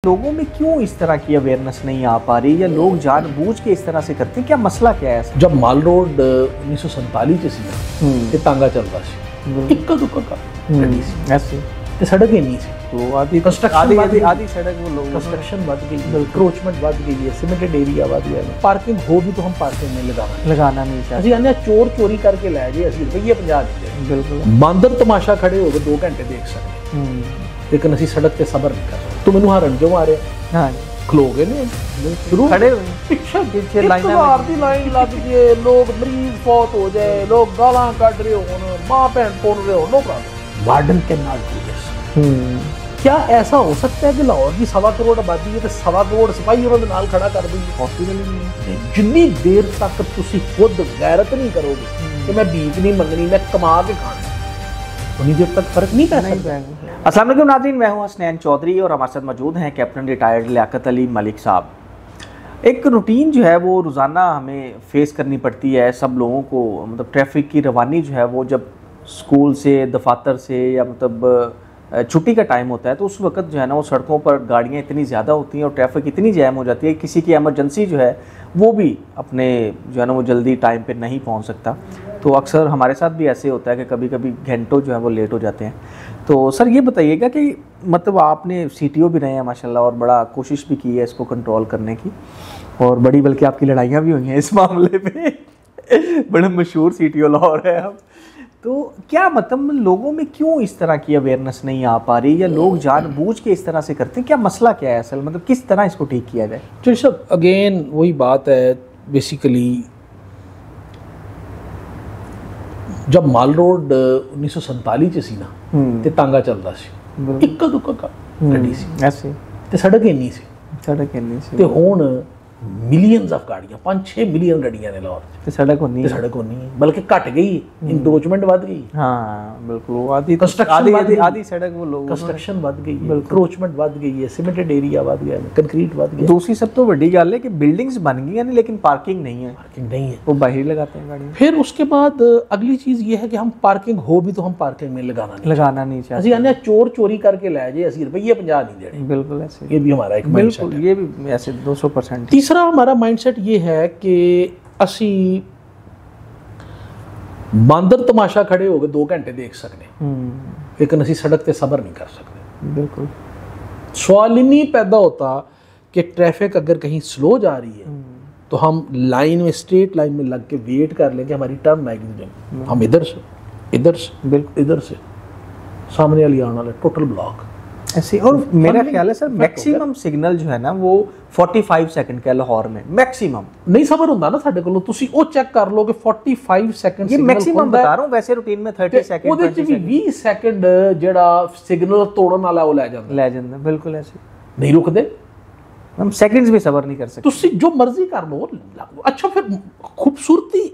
लोगों में क्यों इस तरह की अवेयरनेस नहीं आ पा रही या लोग जानबूझ के इस तरह से करते हैं? क्या मसला क्या है? जब माल रोड 1947 ਚ ਸੀ ਤੇ ਤਾਂਗਾ ਚੱਲਦਾ ਸੀ ਇੱਕਾ ਦੁੱਕਾ ਗੱਡੀ ਸੀ ऐसे ਤੇ ਸੜਕ ਹੀ ਨਹੀਂ ਸੀ तो आधी आधी सड़क वो लोग कंस्ट्रक्शन बढ़ गई है, इंक्रोचमेंट बढ़ गई है, सीमेंटेड एरिया बढ़ गया है। पार्किंग हो भी तो हम पार्किंग में लगाना नहीं चाहते। ਅਸੀਂ ਆਨੇ ਚੋਰ ਚੋਰੀ ਕਰਕੇ ਲੈ ਜੇ ਅਸੀਂ ਰੁਪਈਏ 50 ਦਿੰਦੇ ਬਿਲਕੁਲ ਬਾਂਦਰ ਤਮਾਸ਼ਾ ਖੜੇ ਹੋ ਕੇ 2 ਘੰਟੇ ਦੇਖ ਸਕਦੇ ਲੇਕਿਨ ਅਸੀਂ ਸੜਕ ਤੇ ਸਬਰ ਨਹੀਂ ਕਰ ਸਕਦੇ। ਤੂੰ ਮੈਨੂੰ ਹਾਰਨ ਕਿਉਂ ਆ ਰਿਹਾ? ਹਾਂ ਖਲੋ ਗਏ ਨੇ ਸ਼ੁਰੂ ਖੜੇ ਹੋਏ ਪਿੱਛੇ ਲਾਈਨਾਂ ਦੀ ਲਾਈਨ ਲੱਗ ਜੇ ਲੋਕ ਮਰੀਜ਼ ਫੌਤ ਹੋ ਜਾਏ ਲੋਕ ਗਾਲਾਂ ਕੱਢ ਰਹੇ ਹੋਣ ਮਾਂ ਭੈਣ ਪੁੰਨ ਰਹੇ ਹੋਣ ਲੋਕਾਂ warden can not do this. क्या ऐसा हो सकता है कि लाहौर की 1.25 करोड़ आबादी है तो 1.25 करोड़ सिपाही उन्होंने नाल खड़ा कर दी? पॉसिबल ही नहीं। जिन्नी देर तक तुसी खुद गैरत नहीं करोगे कि मैं भीख नहीं मंगनी मैं कमा के खाना उन्नी देर तक फर्क नहीं पै सकता। अस्सलाम वालेकुम नाज़रीन, मैं हूं हसनैन चौधरी और हमारे साथ मौजूद हैं कैप्टन रिटायर्ड लियाकत अली मलिक साहब। एक रूटीन जो है वो रोज़ाना हमें फेस करनी पड़ती है सब लोगों को। मतलब ट्रैफिक की रवानी जो है वो जब स्कूल से दफातर से या मतलब छुट्टी का टाइम होता है तो उस वक्त जो है ना वो सड़कों पर गाड़ियाँ इतनी ज़्यादा होती हैं और ट्रैफिक इतनी जैम हो जाती है किसी की एमरजेंसी जो है वो भी अपने जो है ना वो जल्दी टाइम पे नहीं पहुंच सकता। तो अक्सर हमारे साथ भी ऐसे होता है कि कभी कभी घंटों जो है वो लेट हो जाते हैं। तो सर ये बताइएगा कि मतलब आपने CTO भी रहे हैं माशाल्लाह और बड़ा कोशिश भी की है इसको कंट्रोल करने की और बड़ी बल्कि आपकी लड़ाइयाँ भी हुई हैं इस मामले में बड़े मशहूर CTO लाहौर है आप। तो क्या मतलब लोगों में क्यों इस तरह की अवेयरनेस नहीं आ पा रही या लोग जानबूझ के इस तरह से करते हैं? क्या मसला क्या है असल? मतलब किस तरह इसको ठीक किया जाए? तो सब अगेन वही बात है बेसिकली जब माल रोड 1947 ਚ ਸੀ ਨਾ ਤੇ ਤਾਂਗਾ ਚੱਲਦਾ ਸੀ ਇੱਕਾ ਦੁੱਕਾ ਗੱਡੀ ਸੀ ऐसे ਤੇ ਸੜਕ ਹੀ ਨਹੀਂ ਸੀ ਤੇ ਹੁਣ मिलियंस ऑफ गाड़ियां 5-6 मिलियन गाड़ियां ने लाहौर ते सड़क होनी है बल्कि घट गई इंक्रोचमेंट बढ़ गई। हां बिल्कुल आधी सड़क वो लोग कंस्ट्रक्शन बढ़ गई है इंक्रोचमेंट बढ़ गई है सीमेंटेड एरिया बढ़ गया है कंक्रीट बढ़ गया। दूसरी सब तो बड़ी गल है कि बिल्डिंग्स बन गई हैं लेकिन पार्किंग नहीं है वो बाहर लगाते हैं गाड़ी। फिर उसके बाद अगली चीज ये है कि हम पार्किंग हो भी तो हम पार्किंग में लगाना नहीं चाहते। ਅਸੀਂ ਆਨੇ ਚੋਰ ਚੋਰੀ ਕਰਕੇ ਲੈ ਜੇ ਅਸੀਂ ਰੁਪਈਏ 50 नहीं देने। बिल्कुल ऐसे ये भी हमारा एक बिल्कुल ये भी ऐसे 200%। तीसरा हमारा माइंडसेट ये है कि असी बांदर तमाशा खड़े हो गए 2 घंटे देख सकते लेकिन असी सड़क पे सबर नहीं कर सकते। बिल्कुल सवाल ही नहीं पैदा होता कि ट्रैफिक अगर कहीं स्लो जा रही है तो हम लाइन में स्ट्रेट लाइन में लग के वेट कर लेंगे हमारी टर्न आएगी हम इधर से बिल्कुल इधर से सामने वाली आने वाले टोटल ब्लॉक ऐसे। और मेरा ख्याल है सर मैक्सिमम सिग्नल जो है ना वो 45 सेकंड का लाहौर में मैक्सिमम नहीं सबर ਹੁੰਦਾ ਨਾ ਸਾਡੇ ਕੋਲੋਂ ਤੁਸੀਂ ਉਹ ਚੈੱਕ ਕਰ ਲਓ ਕਿ 45 ਸੈਕਿੰਡ ये मैक्सिमम बता रहा हूं वैसे रूटीन में 30 सेकंड ਉਹਦੇ ਚ ਵੀ 20 ਸੈਕਿੰਡ ਜਿਹੜਾ ਸਿਗਨਲ ਤੋੜਨ ਵਾਲਾ ਉਹ ਲੈ ਜਾਂਦਾ बिल्कुल ऐसे नहीं रुकते हम सेकंड्स भी सबर नहीं कर सकते। ਤੁਸੀਂ ਜੋ ਮਰਜ਼ੀ ਕਰ ਲਓ ਅੱਛਾ ਫਿਰ ਖੂਬਸੂਰਤੀ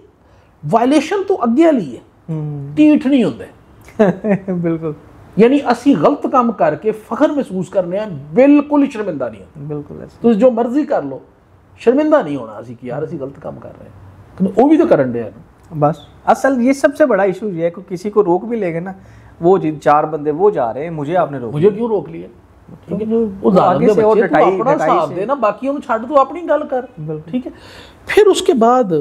ਵਾਇਲੇਸ਼ਨ ਤੋਂ ਅੱਗੇ ਵਾਲੀ ਹੈ ਢੀਠ ਨਹੀਂ ਹੁੰਦੇ बिल्कुल यानी असी गलत काम करके फखर महसूस करने हैं बिल्कुल ही शर्मिंदा नहीं होते। बिल्कुल ऐसे तुम जो मर्जी कर लो शर्मिंदा नहीं होना असी कि यार असी गलत काम कर रहे हैं वो भी तो करन दे बस। असल ये सबसे बड़ा इशू ये है कि किसी को रोक भी लेंगे ना वो 4 बंदे वो जा रहे हैं मुझे आपने रोक मुझे क्यों रोक लिया ठीक है वो आगे से और अपना साथ दे ना बाकी उन्हें छाड़ तो अपनी गल कर ठीक है। फिर उसके बाद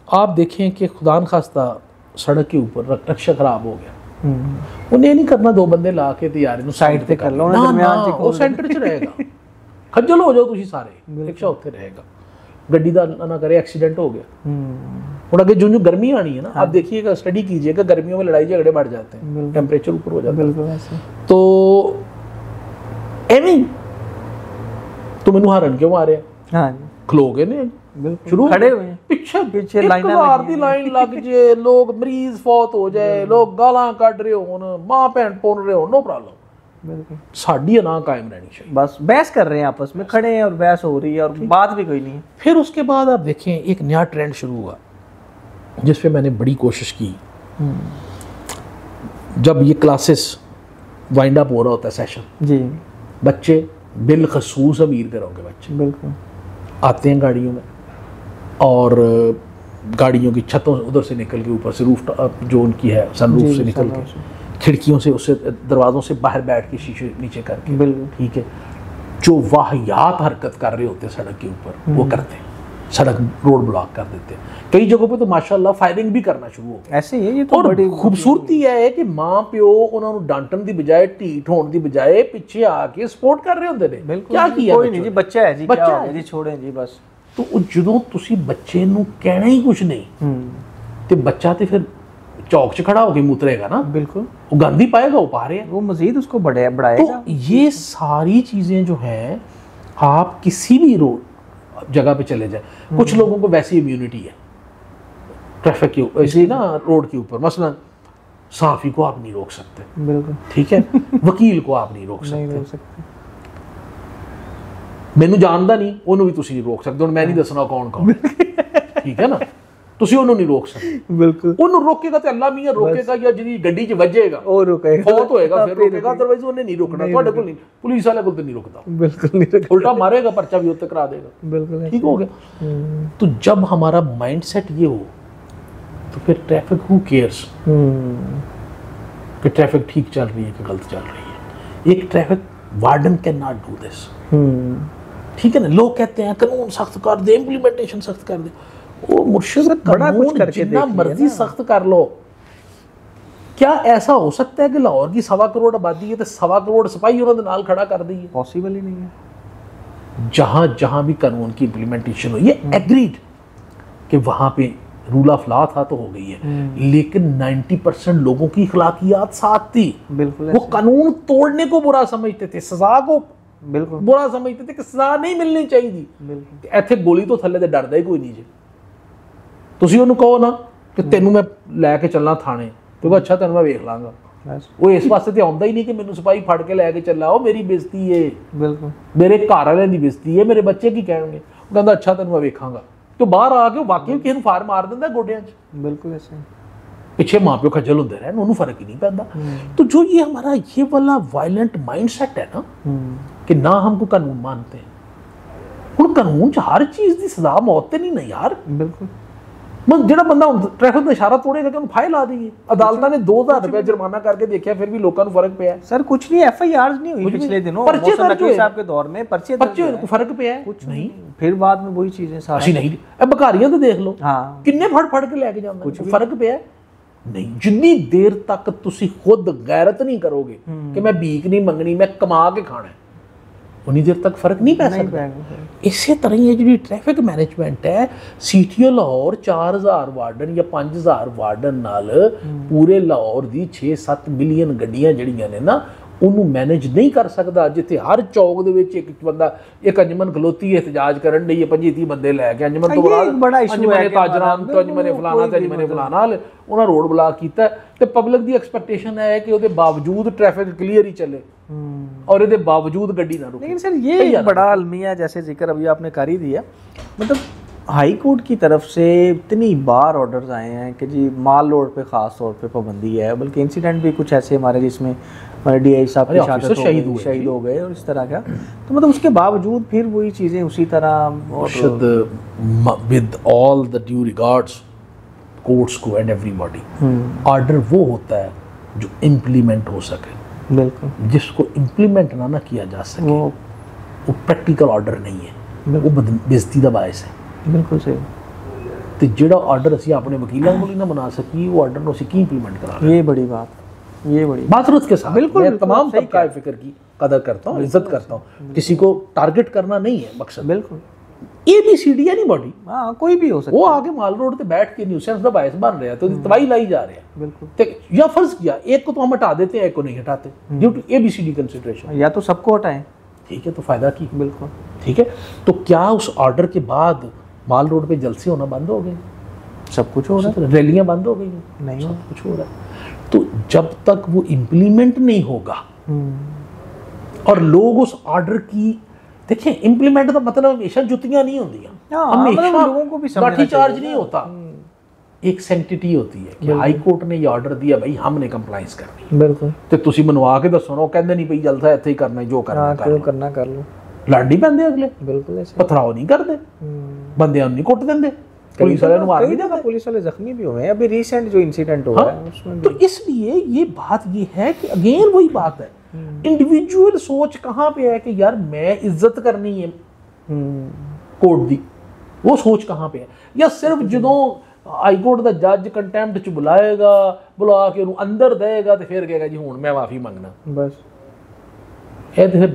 आप देखें कि खुदा न खास्ता सड़क के ऊपर रक्षा खराब हो गया उन्हें नहीं करना 2 बंदे ला के ते यार साइड पे कर लो दरमियान च वो सेंटर च रहेगा खज्जल हो जाओ तुसी सारे रिक्शा उत्थे रहेगा गड्डी दा ना करे एक्सीडेंट हो गया और आगे जो गर्मी आनी है ना आप देखिएगा स्टडी कीजिएगा गर्मियों में लड़ाई झगड़े बढ़ जाते हैं टेम्परेचर ऊपर हो जाता है बिल्कुल ऐसे। तो एवं तुम मैनू हारन क्यों आ रहे हां खलो गए ने शुरू खड़े हुए पिछे लाइन लग जे लोग मरीज फौत हो जाए लोग गालां कढ रहे होन मां भैन पुन रहे होन नो प्रॉब्लम बिल्कुल साडी ना कायम रहनी चाहिए। बस बहस कर रहे हैं आपस में खड़े हैं और बहस हो रही है और बात भी कोई नहीं है। फिर उसके बाद आप देखें एक नया ट्रेंड शुरू हुआ जिस पे मैंने बड़ी कोशिश की जब ये क्लासेस वाइंड अप हो रहा होता है सेशन जी बच्चे बिलखसूस अमीर घरों के बच्चे बिल्कुल आते हैं गाड़ियों में और गाड़ियों की छतों उधर से निकल के ऊपर से रूफ जो उनकी है सनरूफ से निकल के खिड़कियों से उससे दरवाज़ों से बाहर बैठ के शीशे नीचे करके ठीक है जो वाहियात हरकत कर रहे होते सड़क के ऊपर वो करते हैं, सड़क रोड ब्लॉक कर देते हैं। कई जगहों पे तो माशाल्लाह फायरिंग भी करना शुरू हो गया। ऐसे ही है ये तो। और बड़ी खूबसूरती है कि मां प्यो उन्होंने डांटन दी बजाय ढीठ होने दी बजाय पीछे आके सपोर्ट कर रहे होंगे ने। क्या किया? कोई नहीं जी, बच्चा है जी, क्या हो गया जी, छोड़ें जी बस। तो ਜਦੋਂ ਤੁਸੀਂ ਬੱਚੇ ਨੂੰ ਕਹਿਣਾ ਹੀ ਕੁਝ ਨਹੀਂ ਤੇ ਬੱਚਾ ਤੇ ਫਿਰ चौक च खड़ा होकर मुतरेगा ना, बिल्कुल वो गंद ही पाएगा, वो पा रहे हैं, वो मजीद उसको बढ़ाएगा। तो ये सारी चीजें जो हैं, आप किसी भी रोड जगह पे चले जाए, कुछ लोगों को वैसी इम्यूनिटी है ट्रैफिक के ऐसे ना रोड के ऊपर, मसलन साफी को आप नहीं रोक सकते, बिल्कुल ठीक है, वकील को आप नहीं रोक सकते, मैनू जानदा नहीं ਉਹਨੂੰ ਵੀ ਤੁਸੀਂ ਨਹੀਂ ਰੋਕ ਸਕਦੇ, ਹੁਣ ਮੈਂ ਨਹੀਂ ਦੱਸਣਾ ਕੌਣ ਕੌਣ, ਠੀਕ ਹੈ ਨਾ, ਤੁਸੀਂ ਉਹਨੂੰ ਨਹੀਂ ਰੋਕ ਸਕਦੇ, ਬਿਲਕੁਲ ਉਹਨੂੰ ਰੋਕੇਗਾ ਤੇ ਅੱਲਾ ਮੀਆਂ ਰੋਕੇਗਾ, ਜਾਂ ਜਿਹਦੀ ਗੱਡੀ 'ਚ ਵੱਜੇਗਾ ਉਹ ਰੁਕੇਗਾ, ਫੌਤ ਹੋਏਗਾ ਫਿਰ ਰੋਕੇਗਾ, ਅਦਰਵਾਈਜ਼ ਉਹਨੇ ਨਹੀਂ ਰੁਕਣਾ, ਤੁਹਾਡੇ ਕੋਲ ਨਹੀਂ, ਪੁਲਿਸ ਵਾਲੇ ਕੋਲ ਤੇ ਨਹੀਂ ਰੁਕਦਾ, बिल्कुल नहीं, उल्टा मारेगा, पर्चा भी उत्ते करा देगा, बिल्कुल ठीक हो गया। तो जब हमारा माइंडसेट ये हो तो फिर ट्रैफिक हु केयर्स कि ट्रैफिक ठीक चल रही है कि गलत चल रही है। एक traffic warden can not do this, ठीक है ना। लोग कहते हैं कानून सख्त कर दे, इम्प्लीमेंटेशन सख्त कर दे, वो मुर्शिद बड़ा कुछ करके जितना मर्जी सख्त कर लो, क्या ऐसा हो सकता है कि लाहौर की 1.25 करोड़ आबादी है तो 1.25 करोड़ सिपाही उन्होंने नाल खड़ा कर दी है? पॉसिबल ही नहीं है। जहां जहां भी कानून की इम्प्लीमेंटेशन हो, ये एग्रीड कि वहां पे रूल ऑफ लॉ था तो हो गई है, लेकिन 90% लोगों की अखलाकियात साथ थी, बिल्कुल वो कानून तोड़ने को बुरा समझते थे, सजा को बिल्कुल बुरा समझते थे कि सजा नहीं मिलनी चाहिए, बिल्कुल ਇੱਥੇ ਗੋਲੀ ਤੋਂ ਥੱਲੇ ਤੇ ਡਰਦਾ ਹੀ ਕੋਈ ਨਹੀਂ ਜੀ। ਤੁਸੀਂ ਉਹਨੂੰ ਕਹੋ ਨਾ ਕਿ ਤੈਨੂੰ ਮੈਂ ਲੈ ਕੇ ਚੱਲਾਂ ਥਾਣੇ, ਤੇ ਉਹ ਅੱਛਾ ਤੈਨੂੰ ਮੈਂ ਵੇਖ ਲਾਂਗਾ, ਉਹ ਇਸ ਵਾਸਤੇ ਤੇ ਆਉਂਦਾ ਹੀ ਨਹੀਂ ਕਿ ਮੈਨੂੰ ਸਿਪਾਹੀ ਫੜ ਕੇ ਲੈ ਕੇ ਚੱਲਾ, ਉਹ ਮੇਰੀ ਬੇਇੱਜ਼ਤੀ ਏ, ਬਿਲਕੁਲ ਮੇਰੇ ਘਰ ਵਾਲਿਆਂ ਦੀ ਬੇਇੱਜ਼ਤੀ ਏ, ਮੇਰੇ ਬੱਚੇ ਕੀ ਕਹਿਣਗੇ, ਉਹ ਕਹਿੰਦਾ ਅੱਛਾ ਤੈਨੂੰ ਮੈਂ ਵੇਖਾਂਗਾ, ਤੇ ਬਾਹਰ ਆ ਕੇ ਉਹ ਵਾਕਈ ਕਿਸੇ ਨੂੰ ਫਾਰ ਮਾਰ ਦਿੰਦਾ ਗੋਡਿਆਂ 'ਚ, बिल्कुल ऐसे ਪਿੱਛੇ ਮਾਂ ਪਿਓ ਖੱਜਲ ਹੁੰਦੇ ਰਹਿਣ, ਉਹਨੂੰ ਫਰਕ ਹੀ नहीं पैंदा। तो जो ये हमारा ये वाला वायलेंट माइंडसेट है ना कि ना हमको कानून मानते हैं, ਹੁਣ ਕਾਨੂੰਨ 'ਚ ਹਰ ਚੀਜ਼ ਦੀ ਸਜ਼ਾ ਮੌਤ ਤੇ ਨਹੀਂ ਨਾ ਯਾਰ, बिल्कुल ਮੈਂ ਜਿਹੜਾ ਬੰਦਾ ਹੁਣ ਟ੍ਰੈਫਿਕ ਦਾ ਇਸ਼ਾਰਾ ਤੋੜੇਗਾ ਕਿ ਉਹਨੂੰ ਫਾਈਲ ਲਾ ਦੇਈਏ, ਅਦਾਲਤਾਂ ਨੇ 2000 ਰੁਪਏ ਜੁਰਮਾਨਾ ਕਰਕੇ ਦੇਖਿਆ, ਫਿਰ ਵੀ ਲੋਕਾਂ ਨੂੰ ਫਰਕ ਪਿਆ। सर कुछ नहीं, FIR नहीं हुई पिछले दिनों, पर्चे दर्ज हुए साहब के दौर में पर्चे को फर्क पिਆ कुछ नहीं, फिर बाद में वही चीजें सारी ਅਸੀਂ ਨਹੀਂ, ਇਹ ਬਕਾਰੀਆਂ ਤੇ ਦੇਖ ਲਓ, हाँ ਕਿੰਨੇ ਫੜ ਕੇ ਲੈ ਕੇ ਜਾਂਦੇ, ਕੁਝ ਫਰਕ ਪਿਆ ਨਹੀਂ। ਜਿੰਨੀ ਦੇਰ ਤੱਕ ਤੁਸੀਂ ਖੁਦ ਗੈਰਤ ਨਹੀਂ ਕਰੋਗੇ ਕਿ ਮੈਂ ਭੀਖ ਨਹੀਂ ਮੰਗਣੀ, ਮੈਂ ਕਮਾ ਕੇ ਖਾਣਾ, ਉਨੀ ਦੇਰ ਤੱਕ ਫਰਕ ਨਹੀਂ ਪੈ ਸਕਦਾ। ਇਸੇ ਤਰ੍ਹਾਂ ਹੀ ਇਹ ਜਿਹੜੀ ਟ੍ਰੈਫਿਕ ਮੈਨੇਜਮੈਂਟ ਹੈ, ਸੀਟੀਓ ਲਾਹੌਰ 4000 ਵਾਰਡਨ ਜਾਂ 5000 ਵਾਰਡਨ ਨਾਲ ਪੂਰੇ ਲਾਹੌਰ ਦੀ 6-7 ਮਿਲੀਅਨ ਗੱਡੀਆਂ ਜਿਹੜੀਆਂ ਨੇ ਨਾ, ਉਹਨੂੰ ਮੈਨੇਜ ਨਹੀਂ ਕਰ ਸਕਦਾ। ਜਿੱਥੇ ਹਰ ਚੌਕ ਦੇ ਵਿੱਚ ਇੱਕ ਬੰਦਾ, ਇੱਕ ਅੰਜਮਨ ਖਲੋਤੀ ਹੈ ਇhtਜਾਜ ਕਰਨ ਲਈ, 25-30 ਬੰਦੇ ਲੈ ਕੇ ਅੰਜਮਨ ਤੋਂ ਬਾਅਦ ਅੰਜਮਨ ਤਾਜਰਾਨ ਤੋਂ ਅੰਜਮਨ ਫਲਾਣਾ ਤੇ ਅੰਜਮਨ ਫਲਾਣਾ, ਉਹਨਾਂ ਰੋਡ ਬਲਾਕ ਕੀਤਾ, ਤੇ ਪਬਲਿਕ ਦੀ ਐਕਸਪੈਕਟੇਸ਼ਨ ਹੈ ਕਿ ਉਹਦੇ ਬਾਵਜੂਦ ट्रैफिक क्लियर ही चले और इसके बावजूद गड्डी ना रुके। लेकिन सर ये बड़ा अलमिया, जैसे जिक्र अभी आपने कर ही दिया, मतलब हाई कोर्ट की तरफ से इतनी बार ऑर्डर्स आए हैं कि जी माल लोड पे ख़ास तौर पे पाबंदी है, बल्कि इंसिडेंट भी कुछ ऐसे हमारे जिसमें हमारे DI साहब की शहीद हो गए और इस तरह का, तो मतलब उसके बावजूद फिर वही चीज़ें उसी तरह, with all the due regards courts को एंड एवरीबॉडी, ऑर्डर वो होता है जो इम्प्लीमेंट हो सके, बिल्कुल, जिसको इम्प्लीमेंट ना किया जा सके वो प्रैक्टिकल ऑर्डर नहीं है, वो बेइज्जती का बायस है। बिल्कुल सही। तो ਜਿਹੜਾ ਆਰਡਰ ਅਸੀਂ ਆਪਣੇ ਵਕੀਲਾਂ ਕੋਲ ਹੀ ਨਾ ਬਣਾ ਸਕੀ, ਉਹ ਆਰਡਰ ਨੂੰ ਅਸੀਂ ਕੀ ਇੰਪਲੀਮੈਂਟ ਕਰਾ ਰਹੇ, ये बड़ी बात, ये बड़ी बात के साथ। बिल्कुल, मैं तमाम तबका फिक्र की कदर करता हूँ, इज्जत करता हूँ, किसी को टारगेट करना नहीं है मकसद, बिल्कुल ABCD एनीबॉडी, हाँ कोई भी हो सकता वो आगे माल रोड पे बैठ के न्यूसेंस का बायस बन रहा है, तो तबाही लाई जा रहा है, बिल्कुल, या फर्ज किया एक को तो हम हटा देते हैं, एक को नहीं हटाते ड्यू टू ABCD कंसिडरेशन, या तो सबको हटाएं, ठीक है, तो फायदा की, बिल्कुल, ठीक है। तो क्या उस ऑर्डर के बाद माल रोड पे जलसे होना बंद हो गए? सब कुछ हो रहा है, रैलियां बंद हो गई, नहीं सब कुछ हो रहा है। तो जब तक वो इम्प्लीमेंट नहीं होगा और लोग उस ऑर्डर की, देखिए इम्प्लीमेंट का मतलब हमेशा जुतियां नहीं होती, हमेशा लोगों को भी लाठी चार्ज नहीं होता, एक सेंटिटी होती है कि हाई कोर्ट ने ये ऑर्डर दिया, भाई हमने कंप्लाइंस करनी, बिल्कुल, ਤੇ ਤੁਸੀਂ ਮਨਵਾ ਕੇ ਦੱਸੋ ਨਾ, ਉਹ ਕਹਿੰਦੇ ਨਹੀਂ ਭਈ ਜਲਸਾ ਇੱਥੇ ਹੀ ਕਰਨਾ, ਜੋ ਕਰਨਾ कर लो, ਲੜਨੀ ਪੈਂਦੇ ਅਗਲੇ, बिल्कुल ऐसे, ਪਥਰਾਓ ਨਹੀਂ ਕਰਦੇ, ਬੰਦਿਆਂ ਨੂੰ ਨਹੀਂ ਕੁੱਟ ਦਿੰਦੇ, पुलिस वाले मार भी देते, पुलिस वाले जख्मी भी हुए हैं, अभी रिसेंट जो इंसिडेंट हुआ है उसमें। तो इसलिए ये बात ये है कि अगेन वही बात है इंडिविजुअल सोच कहाँ पे है कि यार मैं इज्जत करनी है कोर्ट दी, वो सोच कहाँ पे है? या सिर्फ ਜਦੋਂ ਹਾਈ ਕੋਰਟ ਦਾ ਜੱਜ ਕੰਟੈਂਪਟ ਚ ਬੁਲਾਏਗਾ, ਬੁਲਾ ਕੇ ਉਹਨੂੰ ਅੰਦਰ ਦੇਗਾ ਤੇ ਫਿਰ ਕਹੇਗਾ ਜੀ ਹੁਣ ਮੈਂ ਮਾਫੀ ਮੰਗਣਾ, ਬਸ ਇਹ ਤੇ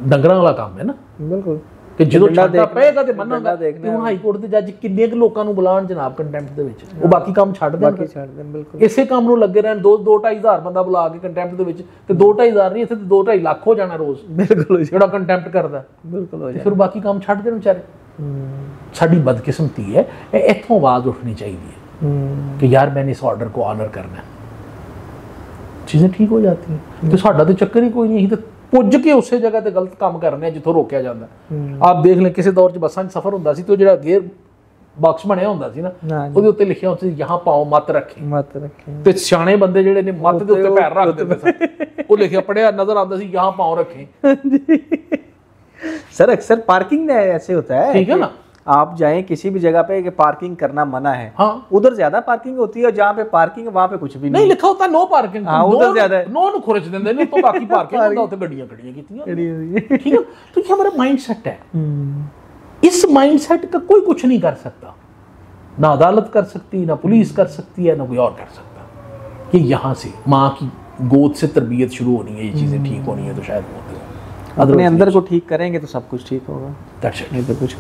ਡੰਗਰਾਂ ਵਾਲਾ ਕੰਮ ਹੈ ਨਾ। ਬਿਲਕੁਲ, ਕਿ ਜਦੋਂ ਛੱਡਦਾ ਪਏਗਾ ਤੇ ਮੰਨਾਂਗਾ। ਹੁਣ ਹਾਈ ਕੋਰਟ ਦੇ ਜੱਜ ਕਿੰਨੇ ਕੁ ਲੋਕਾਂ ਨੂੰ ਬੁਲਾਉਣ ਜਨਾਬ ਕੰਟੈਂਪਟ ਦੇ ਵਿੱਚ, ਉਹ ਬਾਕੀ ਕੰਮ ਛੱਡ ਦੇਣ। ਬਿਲਕੁਲ, ਇਸੇ ਕੰਮ ਨੂੰ ਲੱਗੇ ਰਹਿਣ। 2-2.5 ਹਜ਼ਾਰ ਬੰਦਾ ਬੁਲਾ ਕੇ ਕੰਟੈਂਪਟ ਦੇ ਵਿੱਚ, ਤੇ 2-2.5 ਹਜ਼ਾਰ ਨਹੀਂ, ਇੱਥੇ ਤੇ 2-2.5 ਲੱਖ ਹੋ ਜਾਣਾ ਰੋਜ਼। ਬਿਲਕੁਲ, ਜਿਹੜਾ ਕੰਟੈਂਪਟ ਕਰਦਾ। ਬਿਲਕੁਲ, ਫਿਰ ਬਾਕੀ ਕੰਮ ਛੱਡ ਦੇਣ ਵਿਚਾਰੇ। साड़ी बदकिस्मती है, इतों आवाज़ उठनी चाहिए कि यार मैंने इस ऑर्डर को ऑनर करना है, चीज़ें ठीक हो जाती हैं। तो साडा तो चक्कर ही कोई नहीं, तो पुज के उस जगह ते गलत काम करने जिथों रोकया जाता। आप देख लें किसी दौर च बसां सफ़र होंदा सी, तो जो गेयर बॉक्स बनया होंदा सी ना, ਉਹਦੇ ਉੱਤੇ ਲਿਖਿਆ ਹੁੰਦਾ ਸੀ यहाँ पाओ मत रखें, ਤੇ ਸਿਆਣੇ ਬੰਦੇ ਜਿਹੜੇ ਨੇ ਮੱਤ ਦੇ ਉੱਤੇ ਪੈਰ ਰੱਖ ਦਿੰਦੇ ਸਨ, ਉਹ ਲਿਖਿਆ ਪੜਿਆ ਨਜ਼ਰ ਆਉਂਦਾ ਸੀ यहाँ पाओ रखें। सर अक्सर पार्किंग में ऐसे होता है, ठीक है ना, आप जाएं किसी भी जगह पे कि पार्किंग करना मना है, हाँ, उधर ज्यादा पार्किंग होती है और जहाँ पे पार्किंग है वहाँ पे कुछ भी नहीं लिखा होता, नो पार्किंग। हाँ, उधर ज्यादा है, नो खुरच देंगे नहीं तो बाकी पार्किंग होता, उधर गड्डियां खड़ियां कीतियां। ठीक है, तो ये हमारा माइंडसेट है। इस माइंडसेट का कोई कुछ नहीं कर सकता, ना अदालत कर सकती, ना पुलिस कर सकती है, ना कोई और कर सकता। कि यहाँ से माँ की गोद से तरबियत शुरू होनी है, ये चीजें ठीक होनी है, तो शायद होती है। अपने अंदर को ठीक करेंगे तो सब कुछ ठीक होगा। नहीं तो कुछ